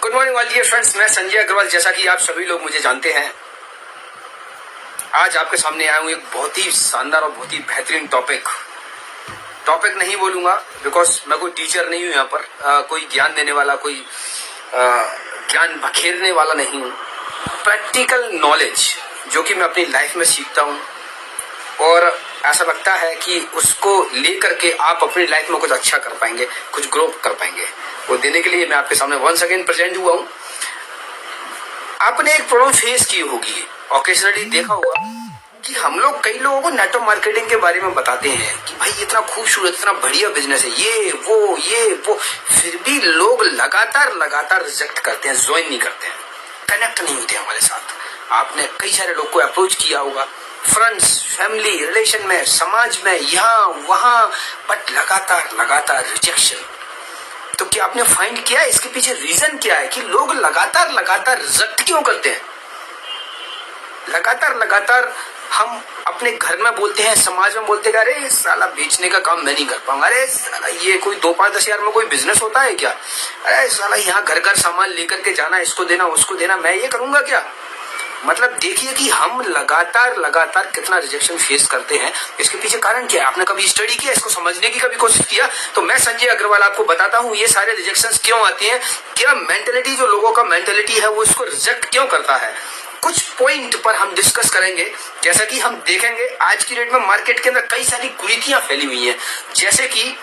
Good morning all dear friends, मैं संजय अग्रवाल। जैसा कि आप सभी लोग मुझे जानते हैं, आज आपके सामने आया हूँ एक बहुत ही शानदार और बहुत ही बेहतरीन टॉपिक नहीं बोलूंगा बिकॉज मैं कोई टीचर नहीं हूँ यहाँ पर, कोई ज्ञान देने वाला, कोई ज्ञान बखेरने वाला नहीं हूँ। प्रैक्टिकल नॉलेज जो कि मैं अपनी लाइफ में सीखता हूँ और ऐसा लगता है कि उसको लेकर के आप अपनी लाइफ में कुछ अच्छा कर पाएंगे, कुछ ग्रो कर पाएंगे, वो देने के लिए मैं आपके सामने वंस अगेन प्रेजेंट हुआ हूँ। आपने एक प्रॉब्लम फेस की होगी, ऑकेजनली देखा होगा कि हम लोग कई लोगों को नेटवर्क मार्केटिंग के बारे में बताते हैं कि भाई इतना खूबसूरत, इतना बढ़िया बिजनेस है, ये वो, फिर भी लोग लगातार रिजेक्ट करते हैं, ज्वाइन नहीं करते हैं, कनेक्ट नहीं होते हमारे साथ। आपने कई सारे लोग को अप्रोच किया होगा, फ्रेंड्स, फैमिली, रिलेशन में, समाज में, यहाँ वहां, बट लगातार रिजेक्शन। तो क्या आपने फाइंड किया इसके पीछे रीजन क्या है कि लोग लगातार रिजेक्ट क्यों करते हैं? लगातार हम अपने घर में बोलते हैं, समाज में बोलते हैं, अरे साला बेचने का काम मैं नहीं कर पाऊंगा, अरे साला ये कोई 2-5-10 हजार में कोई बिजनेस होता है क्या, अरे साला यहाँ घर सामान लेकर के जाना, इसको देना उसको देना, मैं ये करूंगा क्या? मतलब देखिए कि हम लगातार कितना रिजेक्शन फेस करते हैं। इसके पीछे कारण क्या है? आपने कभी स्टडी किया, इसको समझने की कभी कोशिश किया? तो मैं संजय अग्रवाल आपको बताता हूँ ये सारे रिजेक्शंस क्यों आती हैं, क्या मेंटेलिटी, जो लोगों का मेंटेलिटी है वो इसको रिजेक्ट क्यों करता है। कुछ पॉइंट पर हम डिस्कस करेंगे। जैसा कि हम देखेंगे आज की डेट में मार्केट के अंदर कई सारी कुरीतियां फैली हुई हैं, जैसे कि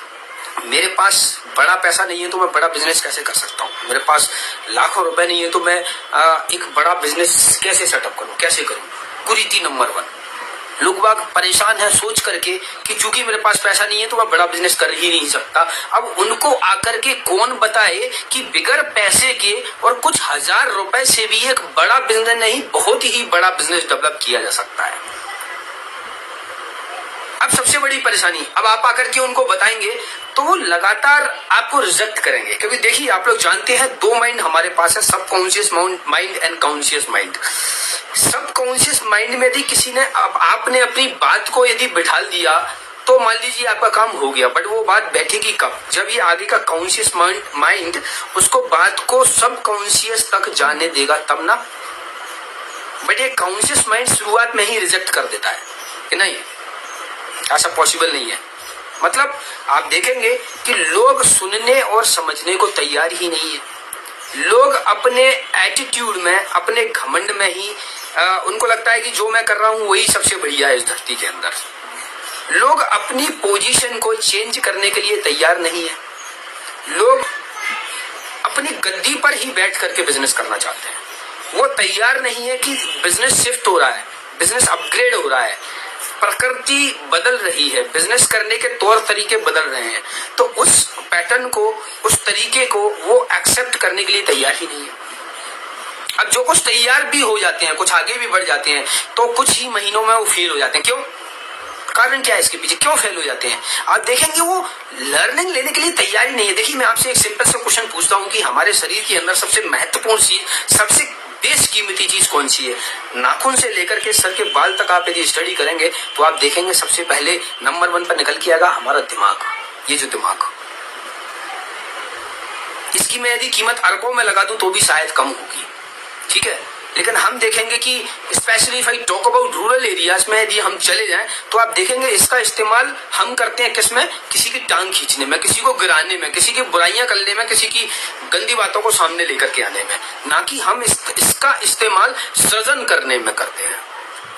मेरे पास बड़ा पैसा नहीं है तो मैं बड़ा बिजनेस कैसे कर सकता हूँ, मेरे पास लाखों रुपए नहीं है तो मैं एक बड़ा बिजनेस कैसे सेटअप करूँ, कैसे करूँ। कुरीति नंबर 1, लोग बाग परेशान है सोच करके कि चूंकि मेरे पास पैसा नहीं है तो मैं बड़ा बिजनेस कर ही नहीं सकता। अब उनको आकर के कौन बताए कि बिगर पैसे के और कुछ हजार रुपए से भी एक बड़ा बिजनेस नहीं, बहुत ही बड़ा बिजनेस डेवलप किया जा सकता है। अब सबसे बड़ी परेशानी, अब आप आकर के उनको बताएंगे तो वो लगातार आपको रिजेक्ट करेंगे, क्योंकि देखिए आप लोग जानते हैं 2 माइंड हमारे पास है, subconscious mind and conscious mind. Subconscious mind में यदि किसी ने, अब आपने अपनी बात को यदि बिठा दिया तो मान लीजिए आपका काम हो गया, बट वो बात बैठेगी कब? जब ये आगे का कॉन्शियस माइंड उसको बात को सबकॉन्शियस तक जाने देगा तब ना। बट ये कॉन्शियस माइंड शुरुआत में ही रिजेक्ट कर देता है कि नहीं, ऐसा पॉसिबल नहीं है। मतलब आप देखेंगे कि लोग सुनने और समझने को तैयार ही नहीं है। लोग अपने एटीट्यूड में, अपने घमंड में ही उनको लगता है कि जो मैं कर रहा हूं वही सबसे बढ़िया है इस धरती के अंदर। लोग अपनी पोजीशन को चेंज करने के लिए तैयार नहीं है। लोग अपनी गद्दी पर ही बैठ करके बिजनेस करना चाहते हैं, वो तैयार नहीं है कि बिजनेस शिफ्ट हो रहा है, बिजनेस अपग्रेड हो रहा है, प्रकृति बदल रही है, बिजनेस करने के तौर तरीके बदल रहे हैं, तो उस पैटर्न को, उस तरीके को वो एक्सेप्ट करने के लिए तैयार ही नहीं है। अब जो कुछ तैयार भी हो जाते हैं, कुछ आगे भी बढ़ जाते हैं, तो कुछ ही महीनों में वो फेल हो जाते हैं। क्यों? कारण क्या है इसके पीछे, क्यों फेल हो जाते हैं? आप देखेंगे वो लर्निंग लेने के लिए तैयार ही नहीं है। देखिए मैं आपसे एक सिंपल सा क्वेश्चन पूछता हूँ कि हमारे शरीर के अंदर सबसे महत्वपूर्ण चीज, सबसे बेशकीमती चीज कौन सी है? नाखून से लेकर के सर के बाल तक आप यदि स्टडी करेंगे तो आप देखेंगे सबसे पहले नंबर 1 पर निकल के आएगा हमारा दिमाग। ये जो दिमाग, इसकी मैं यदि कीमत अरबों में लगा दूं तो भी शायद कम होगी, ठीक है। लेकिन हम देखेंगे कि specially if I talk about rural areas में यदि हम चले जाएं तो आप देखेंगे इसका इस्तेमाल हम करते हैं किसमें? किसी की टांग खींचने में, किसी को गिराने में, किसी की बुराइयां करने में, किसी की गंदी बातों को सामने लेकर के आने में, ना कि हम इसका इस्तेमाल सृजन करने में करते हैं।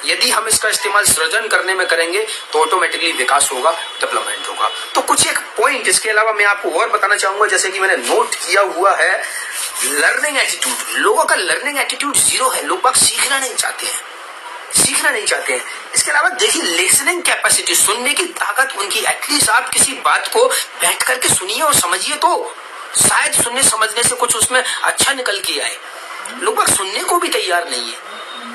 यदि हम इसका इस्तेमाल सृजन करने में करेंगे तो ऑटोमेटिकली विकास होगा, डेवलपमेंट होगा। तो कुछ एक पॉइंट इसके अलावा मैं आपको और बताना चाहूंगा, जैसे कि मैंने नोट किया हुआ है, लर्निंग एटीट्यूड। लोगों का लर्निंग एटीट्यूड 0 है, लोग बात सीखना नहीं चाहते हैं। इसके अलावा देखिए लिसनिंग कैपेसिटी, सुनने की ताकत उनकी, एटलीस्ट आप किसी बात को बैठ करके सुनिए और समझिए तो शायद सुनने समझने से कुछ उसमें अच्छा निकल के आए। लोग बात सुनने को भी तैयार नहीं है।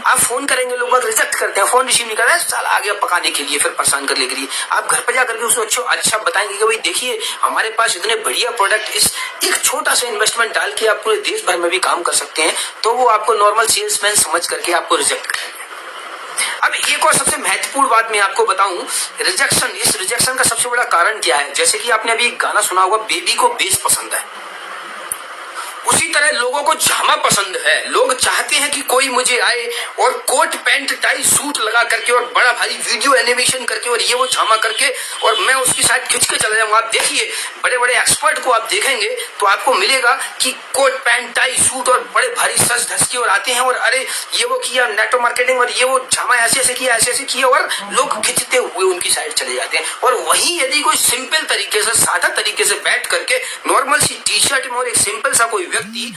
आप फोन करेंगे, लोग बात रिजेक्ट करते हैं, फोन रिसीव नहीं कर रहे हैं, साला आ गया पकाने के लिए, फिर परेशान करने के लिए। आप घर पर जाकर के उसको अच्छा बताएंगे कि भाई देखिए हमारे पास इतने बढ़िया प्रोडक्ट, इस एक छोटा सा इन्वेस्टमेंट डाल के आप पूरे देश भर में भी काम कर सकते हैं, तो वो आपको नॉर्मल सेल्समैन समझ करके आपको रिजेक्ट करेंगे। अब एक और सबसे महत्वपूर्ण बात मैं आपको बताऊं, रिजेक्शन। इस रिजेक्शन का सबसे बड़ा कारण क्या है? जैसे कि आपने अभी एक गाना सुना होगा, बेबी को बेस पसंद है, उसी तरह लोगों को झामा पसंद है। लोग चाहते हैं कि कोई मुझे आए और कोट पैंट टाई सूट लगा करके और बड़ा भारी वीडियो एनिमेशन करके और ये वो झामा करके और मैं उसकी साइड खिंच के चला जाऊंगा। आप देखिए बड़े बड़े एक्सपर्ट को आप देखेंगे तो आपको मिलेगा कि कोट पैंट टाई सूट और बड़े भारी सज धज के और आते हैं और अरे ये वो किया नेटवर्क मार्केटिंग और ये वो झामा ऐसे ऐसे किया और लोग खिंचते हुए उनकी साइड चले जाते हैं। और वहीं यदि कोई सिंपल तरीके से सादा तरीके से बैठ करके नॉर्मल सी टी शर्ट में और एक सिंपल सा कोई व्यक्ति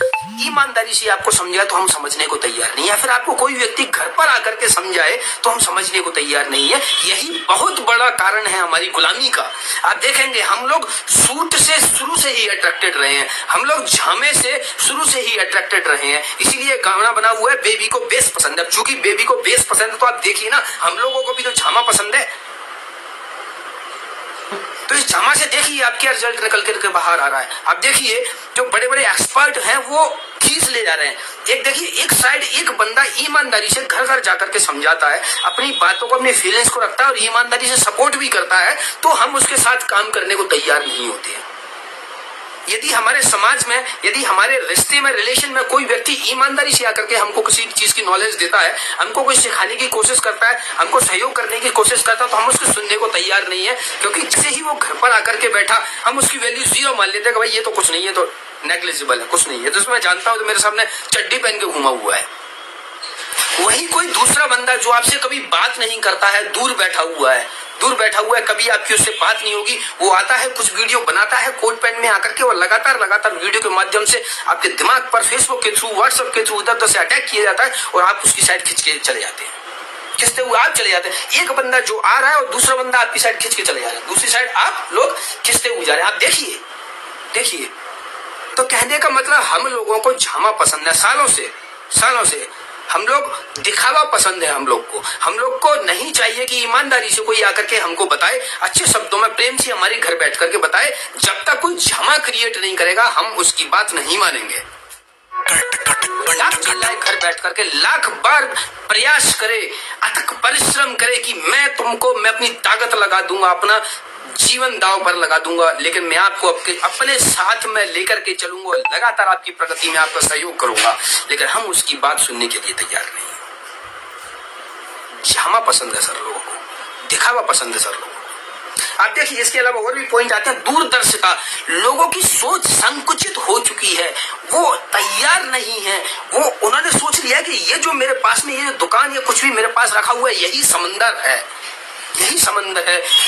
ईमानदारी से आपको समझाए तो हम समझने को तैयार नहीं है। फिर आपको कोई व्यक्ति घर पर आकर के समझाए तो हम समझने को तैयार नहीं है। यही बहुत बड़ा कारण है हमारी गुलामी का। आप देखेंगे हम लोग सूट से शुरू से ही अट्रैक्टेड रहे हैं, हम लोग झामे से शुरू से ही अट्रैक्टेड रहे हैं। इसीलिए गाना बना हुआ है बेबी को बेस पसंद है। चूंकि बेबी को बेस पसंद है तो आप देखिए ना हम लोगों को भी तो झामा पसंद है। तो इस झामा से देखिए आपके रिजल्ट निकल करके बाहर आ रहा है। आप देखिए जो बड़े बड़े एक्सपर्ट हैं वो खींच ले जा रहे हैं। एक देखिए एक साइड एक बंदा ईमानदारी से घर घर जाकर के समझाता है, अपनी बातों को अपनी फीलिंग्स को रखता है और ईमानदारी से सपोर्ट भी करता है, तो हम उसके साथ काम करने को तैयार नहीं होते हैं। यदि हमारे समाज में यदि हमारे रिश्ते में रिलेशन में कोई व्यक्ति ईमानदारी से आकर के हमको किसी चीज की नॉलेज देता है, हमको कुछ सिखाने की कोशिश करता है, हमको सहयोग करने की कोशिश करता है, तो हम उसको सुनने को तैयार नहीं है। क्योंकि जैसे ही वो घर पर आकर के बैठा हम उसकी वैल्यू जीरो मान लेते हैं कि भाई ये तो कुछ नहीं है, तो नेग्लिजिबल है, कुछ नहीं है। तो मैं जानता हूं तो मेरे सामने चड्डी पहन के घुमा हुआ है। वही कोई दूसरा बंदा जो आपसे कभी बात नहीं करता है, दूर बैठा हुआ है, कभी आपकी उससे बात नहीं होगी, वो आता है कुछ वीडियो बनाता है कोट पैंट में आकर के और लगातार वीडियो के माध्यम से आपके दिमाग पर फेसबुक के थ्रू व्हाट्सएप के थ्रू उधर से अटैक किया जाता है और आप उसकी साइड खींच के चले जाते हैं, खींचते हुए आप चले जाते हैं। एक बंदा जो आ रहा है और दूसरा बंदा आपकी साइड खींच के चले जा रहा है, दूसरी साइड आप लोग खींचते हुए जा रहे हैं। आप देखिए तो कहने का मतलब हम लोगों को झामा पसंद है। सालों से हम लोग दिखावा पसंद है। हम लोग को नहीं चाहिए कि ईमानदारी से कोई आकर के हमको बताए, अच्छे शब्दों में प्रेम से हमारे घर बैठ करके बताए। जब तक कोई झमा क्रिएट नहीं करेगा हम उसकी बात नहीं मानेंगे। घर बैठ करके लाख बार प्रयास करे, अथक परिश्रम करे कि मैं अपनी ताकत लगा दूंगा, अपना जीवन दांव पर लगा दूंगा, लेकिन मैं आपको अपने साथ में लेकर के चलूंगा और लगातार आपकी प्रगति में आपका सहयोग करूंगा, लेकिन हम उसकी बात सुनने के लिए तैयार नहीं है। झामा पसंद है सर लोगों को, दिखावा पसंद है सर लोगों को। आप देखिए इसके अलावा और भी पॉइंट आते हैं। दूरदर्शिता, लोगों की सोच संकुचित हो चुकी है, वो तैयार नहीं है। उन्होंने सोच लिया कि ये जो मेरे पास में ये दुकान या कुछ भी मेरे पास रखा हुआ है यही समंदर है।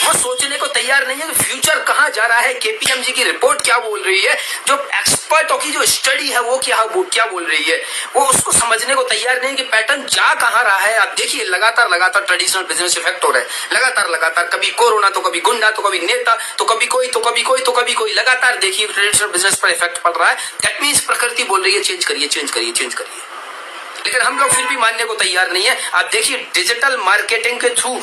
वो सोचने को तैयार नहीं है कि फ्यूचर कहां जा रहा है, केपीएमजी की रिपोर्ट क्या बोल रही है, जो एक्सपर्टों की जो स्टडी है वो क्या बोल रही है, वो उसको समझने को तैयार नहीं कि पैटर्न जा कहां रहा है। आप देखिए लगातार ट्रेडिशनल बिजनेस इफेक्ट हो रहा है, लगातार कभी कोरोना तो कभी गुंडा तो कभी नेता तो कभी कोई लगातार देखिए ट्रेडिशनल बिजनेस पर इफेक्ट पड़ रहा है। दैट मींस प्रकृति बोल रही है चेंज करिए, लेकिन हम लोग फिर भी मानने को तैयार नहीं है। आप देखिए डिजिटल मार्केटिंग के थ्रू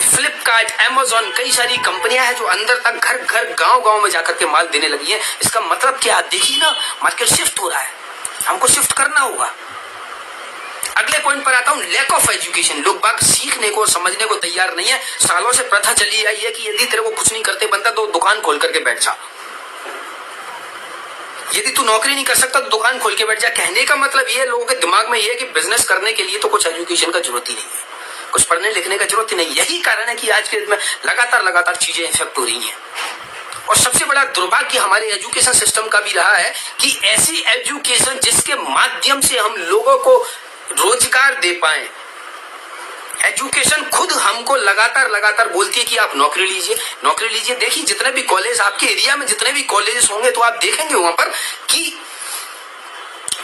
फ्लिपकार्ट, अमेज़न, कई सारी कंपनियां हैं जो अंदर तक घर गांव में जाकर के माल देने लगी हैं। इसका मतलब क्या, आप देखिए ना मार्केट शिफ्ट हो रहा है, हमको शिफ्ट करना होगा। अगले पॉइंट पर आता हूं, लैक ऑफ एजुकेशन। लोग बाग सीखने को समझने को तैयार नहीं है। सालों से प्रथा चली आई है कि यदि तेरे को कुछ नहीं करते बनता तो दुकान खोल करके बैठ जा, यदि तू नौकरी नहीं कर सकता तो दुकान खोल के बैठ जा। कहने का मतलब ये लोगों के दिमाग में ये है कि बिजनेस करने के लिए तो कुछ एजुकेशन का जरूरत ही नहीं है, कुछ पढ़ने लिखने का जरूरत ही नहीं। यही कारण है कि आज के दिन में लगातार चीजें इफेक्ट हो रही हैं। और सबसे बड़ा दुर्भाग्य हमारे एजुकेशन सिस्टम का भी रहा है कि ऐसी एजुकेशन जिसके माध्यम से हम लोगों को रोजगार दे पाए, एजुकेशन खुद हमको लगातार बोलती है कि आप नौकरी लीजिए। देखिए जितने भी कॉलेज आपके एरिया में जितने भी कॉलेजेस होंगे तो आप देखेंगे वहां पर कि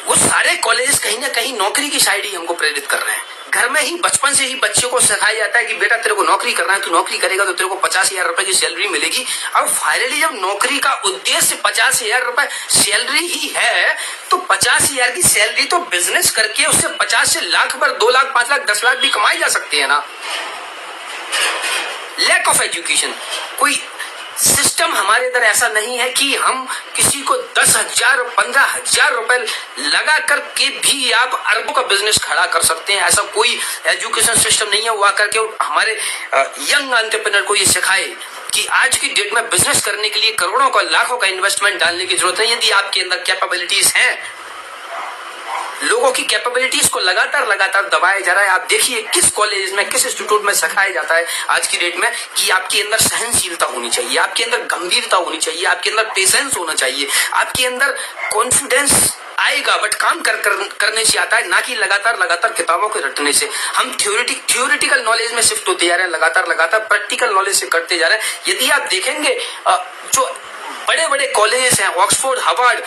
वो सारे कॉलेजेस कहीं ना कहीं नौकरी की साइड ही हमको प्रेरित कर रहे हैं। घर में ही बचपन से ही बच्चे को सिखाया जाता है कि बेटा तेरे को नौकरी करना है, तू नौकरी करेगा तो तेरे को 50,000 रुपए की सैलरी मिलेगी। अब फाइनली जब नौकरी का उद्देश्य 50,000 रुपए सैलरी ही है तो 50,000 की सैलरी तो बिजनेस करके उससे 50 से लाख पर 2 लाख 5 लाख 10 लाख भी कमाई जा सकती है ना। लैक ऑफ एजुकेशन, कोई सिस्टम हमारे इधर ऐसा नहीं है कि हम किसी को 10,000 15,000 रुपए लगा करके भी आप अरबों का बिजनेस खड़ा कर सकते हैं। ऐसा कोई एजुकेशन सिस्टम नहीं है वो आकर के हमारे यंग एंटरप्रेन्योर को ये सिखाए कि आज की डेट में बिजनेस करने के लिए करोड़ों का लाखों का इन्वेस्टमेंट डालने की जरूरत है। यदि आपके अंदर कैपेबिलिटीज हैं, लोगों की कैपेबिलिटीज को लगातार दबाया जा रहा है। आप देखिए किस कॉलेज में, किस इंस्टीट्यूट में सिखाया जाता है आज की डेट में कि आपके अंदर सहनशीलता होनी चाहिए, आपके अंदर गंभीरता होनी चाहिए, आपके अंदर पेशेंस होना चाहिए, आपके अंदर कॉन्फिडेंस आएगा बट काम करने से आता है, ना कि लगातार किताबों के रटने से। हम थ्योरेटिकल नॉलेज में शिफ्ट होते जा रहे हैं, लगातार प्रैक्टिकल नॉलेज से करते जा रहे हैं। यदि आप देखेंगे जो बड़े बड़े कॉलेजेस हैं, Oxford, Harvard,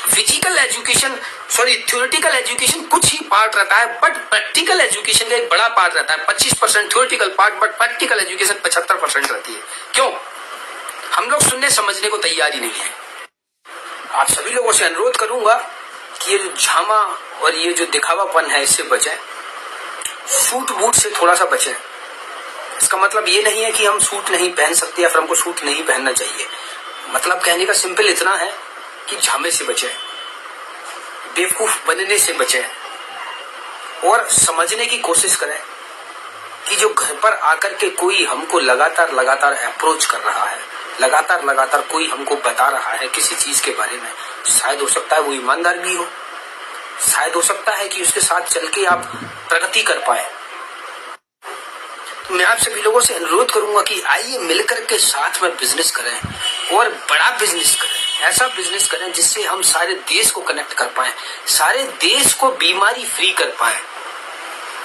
physical education theoretical education कुछ ही पार्ट रहता है, बट प्रैक्टिकल एजुकेशन का एक बड़ा पार्ट रहता है। 25% theoretical part, but practical education 75% रहती है। क्यों? हम लोग सुनने समझने को तैयार ही नहीं है। आप सभी लोगों से अनुरोध करूंगा कि ये जो झामा और ये जो दिखावापन है इससे बचें, सूट बूट से थोड़ा सा बचें। इसका मतलब ये नहीं है कि हम सूट नहीं पहन सकते या फिर हमको सूट नहीं पहनना चाहिए। मतलब कहने का सिंपल इतना है कि झामे से बचें, बेवकूफ बनने से बचें और समझने की कोशिश करें कि जो घर पर आकर के कोई हमको लगातार अप्रोच कर रहा है, लगातार कोई हमको बता रहा है किसी चीज के बारे में, शायद हो सकता है वो ईमानदार भी हो, शायद हो सकता है कि उसके साथ चल के आप प्रगति कर पाए। तो मैं आप सभी लोगों से अनुरोध करूंगा कि आइए मिलकर के साथ में बिजनेस करें और बड़ा बिजनेस करें, ऐसा बिजनेस करें जिससे हम सारे देश को कनेक्ट कर पाए, सारे देश को बीमारी फ्री कर पाए,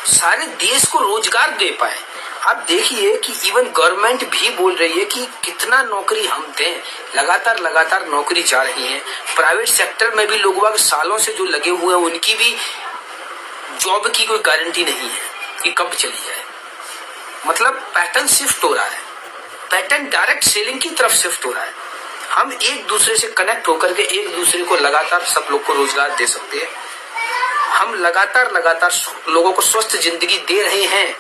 सारे देश को रोजगार दे पाए। आप देखिए कि इवन गवर्नमेंट भी बोल रही है कि कितना नौकरी हम दें, लगातार नौकरी जा रही है। प्राइवेट सेक्टर में भी लोग सालों से जो लगे हुए हैं उनकी भी जॉब की कोई गारंटी नहीं है कि कब चली जाए। मतलब पैटर्न शिफ्ट हो रहा है, पैटर्न डायरेक्ट सेलिंग की तरफ शिफ्ट हो रहा है। हम एक दूसरे से कनेक्ट होकर के एक दूसरे को लगातार सब लोग को रोजगार दे सकते हैं। हम लगातार लोगों को स्वस्थ जिंदगी दे रहे हैं।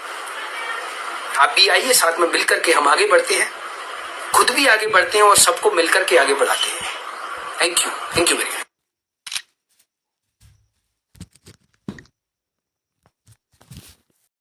आप भी आइए, साथ में मिलकर के हम आगे बढ़ते हैं, खुद भी आगे बढ़ते हैं और सबको मिलकर के आगे बढ़ाते हैं। Thank you very much.